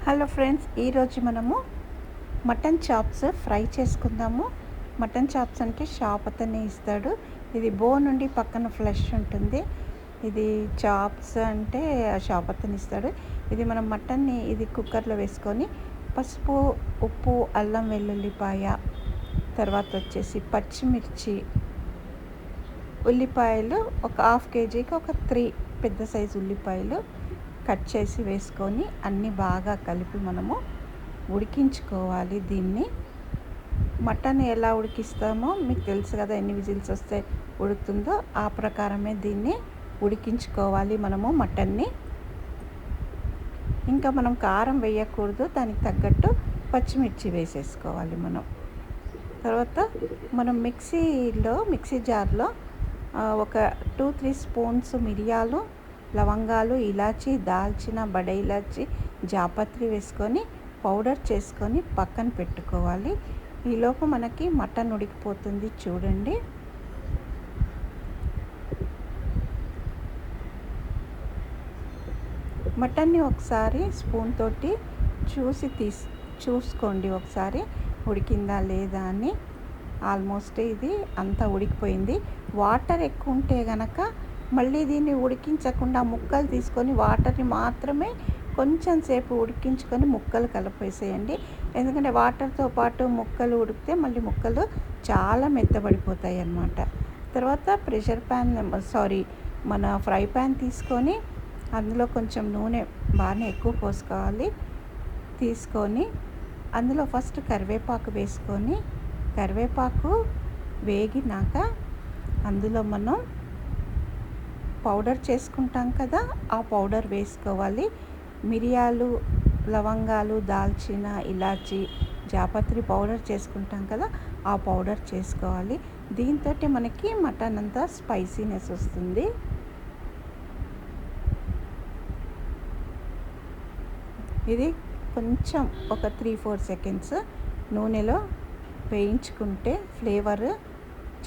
Hello friends, ఈరోజు మనము mutton chops fry చేసుకుందాము. మటన్ చాప్స్ అంటే షాప్ అతనే ఇస్తాడు. ఇది బోన్ నుండి పక్కన ఫ్లెష్ ఉంటుంది. ఇది చాప్స్ అంటే షాప్ అతను ఇస్తాడు. ఇది మనం మటన్ని కుక్కర్లో వేసుకొని పసుపు, ఉప్పు, అల్లం వెల్లుల్లిపాయ, తర్వాత వచ్చేసి పచ్చిమిర్చి, ఉల్లిపాయలు ఒక హాఫ్ కేజీకి ఒక 3 పెద్ద సైజు ఉల్లిపాయలు కట్ చేసి వేసుకొని అన్నీ బాగా కలిపి మనము ఉడికించుకోవాలి. దీన్ని మటన్ ఎలా ఉడికిస్తామో మీకు తెలుసు కదా, ఎన్ని విజిల్స్ వస్తే ఉడుకుతుందో ఆ ప్రకారమే దీన్ని ఉడికించుకోవాలి మనము మటన్ని. ఇంకా మనం కారం వేయకూడదు, దానికి తగ్గట్టు పచ్చిమిర్చి వేసేసుకోవాలి మనం. తర్వాత మనం మిక్సీ జార్లో ఒక 2-3 స్పూన్స్ మిరియాలు, లవంగాలు, ఇలాచి, దాల్చిన, బడ ఇలాచి, జాపత్రి వేసుకొని పౌడర్ చేసుకొని పక్కన పెట్టుకోవాలి. ఈలోపు మనకి మటన్ ఉడికిపోతుంది చూడండి. మటన్ని ఒకసారి స్పూన్ తోటి చూసుకోండి ఒకసారి ఉడికిందా లేదా అని. ఆల్మోస్ట్ ఇది అంతా ఉడికిపోయింది. వాటర్ ఎక్కువ ఉంటే గనక మళ్ళీ దీన్ని ఉడికించకుండా ముక్కలు తీసుకొని వాటర్ని మాత్రమే కొంచెం సేపు ఉడికించుకొని ముక్కలు కలిపేసేయండి. ఎందుకంటే వాటర్తో పాటు ముక్కలు ఉడికితే మళ్ళీ ముక్కలు చాలా మెత్తబడిపోతాయి అన్నమాట. తర్వాత మన ఫ్రై ప్యాన్ తీసుకొని అందులో కొంచెం నూనె బాగానే ఎక్కువ పోసుకోవాలి. తీసుకొని అందులో ఫస్ట్ కరివేపాకు వేసుకొని, కరివేపాకు వేగినాక అందులో మనం పౌడర్ చేసుకుంటాం కదా, ఆ పౌడర్ వేసుకోవాలి. మిరియాలు, లవంగాలు, దాల్చిన, ఇలాచి, జాపత్రి పౌడర్ చేసుకుంటాం కదా, ఆ పౌడర్ చేసుకోవాలి. దీంతో మనకి మటన్ అంతా స్పైసీనెస్ వస్తుంది. ఇది కొంచెం ఒక 3-4 సెకండ్స్ నూనెలో వేయించుకుంటే ఫ్లేవర్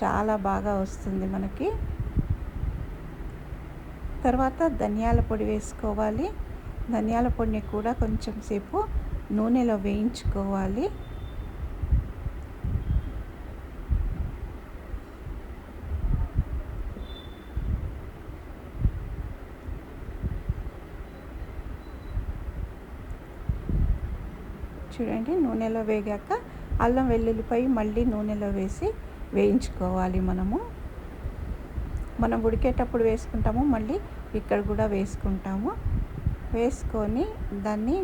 చాలా బాగా వస్తుంది మనకి. తర్వాత ధనియాల పొడి వేసుకోవాలి. ధనియాల పొడిని కూడా కొంచెం సేపు నూనెలో వేయించుకోవాలి. చూడండి, నూనెలో వేగాక అల్లం వెల్లుల్లిపాయ మళ్ళీ నూనెలో వేసి వేయించుకోవాలి. మనం ఉడికేటప్పుడు వేసుకుంటాము, మళ్ళీ ఇక్కడ కూడా వేసుకుంటాము. వేసుకొని దాన్ని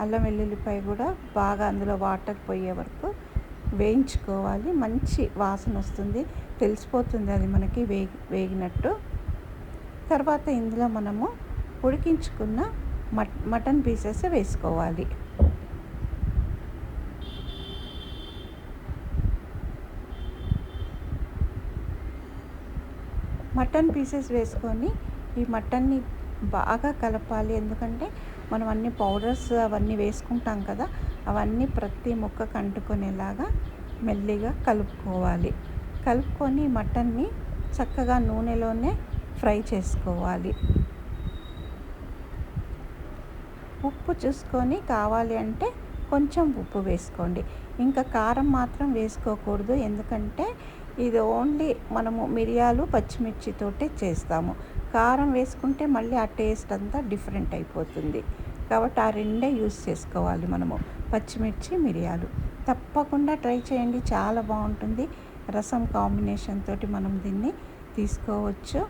అల్లం వెల్లుల్లిపాయ కూడా బాగా అందులో వాటర్ పోయే వరకు వేయించుకోవాలి. మంచి వాసన వస్తుంది, తెలిసిపోతుంది అది మనకి వేగినట్టు. తర్వాత ఇందులో మనము ఉడికించుకున్న మటన్ పీసెస్ వేసుకోవాలి. మటన్ పీసెస్ వేసుకొని ఈ మటన్ని బాగా కలపాలి. ఎందుకంటే మనం అన్ని పౌడర్స్ అవన్నీ వేసుకుంటాం కదా, అవన్నీ ప్రతి ముక్కకు అంటుకునేలాగా మెల్లిగా కలుపుకోవాలి. కలుపుకొని మటన్ని చక్కగా నూనెలోనే ఫ్రై చేసుకోవాలి. ఉప్పు చూసుకొని కావాలి అంటే కొంచెం ఉప్పు వేసుకోండి. ఇంకా కారం మాత్రం వేసుకోకూడదు, ఎందుకంటే ఇది ఓన్లీ మనము మిరియాలు, పచ్చిమిర్చితోటే చేస్తాము. కారం వేసుకుంటే మళ్ళీ ఆ టేస్ట్ అంతా డిఫరెంట్ అయిపోతుంది. కాబట్టి ఆ రెండే యూస్ చేసుకోవాలి మనము, పచ్చిమిర్చి, మిరియాలు. తప్పకుండా ట్రై చేయండి, చాలా బాగుంటుంది. రసం కాంబినేషన్ తోటి మనం దీన్ని తీసుకోవచ్చు.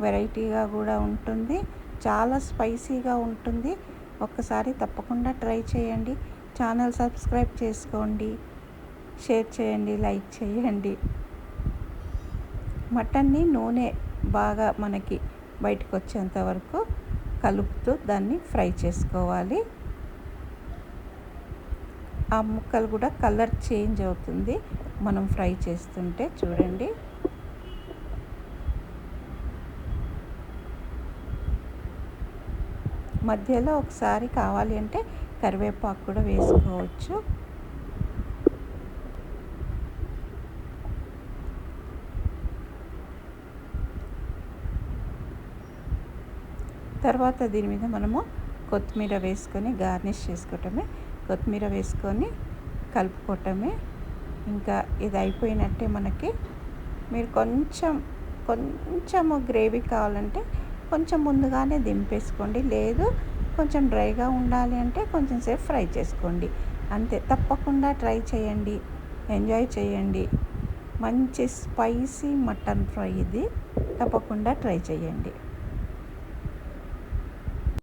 వెరైటీగా కూడా ఉంటుంది, చాలా స్పైసీగా ఉంటుంది. ఒక్కసారి తప్పకుండా ట్రై చేయండి. ఛానల్ సబ్స్క్రైబ్ చేసుకోండి, షేర్ చేయండి, లైక్ చేయండి. మటన్ని నూనె బాగా మనకి బయటకు వచ్చేంత వరకు కలుపుతూ దాన్ని ఫ్రై చేసుకోవాలి. ఆ ముక్కలు కూడా కలర్ చేంజ్ అవుతుంది మనం ఫ్రై చేస్తుంటే. చూడండి, మధ్యలో ఒకసారి కావాలి అంటే కరివేపాకు కూడా వేసుకోవచ్చు. తర్వాత దీని మీద మనము కొత్తిమీర వేసుకొని గార్నిష్ చేసుకోవటమే. కొత్తిమీర వేసుకొని కలుపుకోవటమే. ఇంకా ఇది అయిపోయినట్టే మనకి. మీరు కొంచెము గ్రేవీ కావాలంటే కొంచెం ముందుగానే దింపేసుకోండి. లేదు కొంచెం డ్రైగా ఉండాలి అంటే కొంచెం సేపు ఫ్రై చేసుకోండి. అంతే. తప్పకుండా ట్రై చేయండి, ఎంజాయ్ చేయండి. మంచి స్పైసీ మటన్ ఫ్రై ఇది. తప్పకుండా ట్రై చేయండి.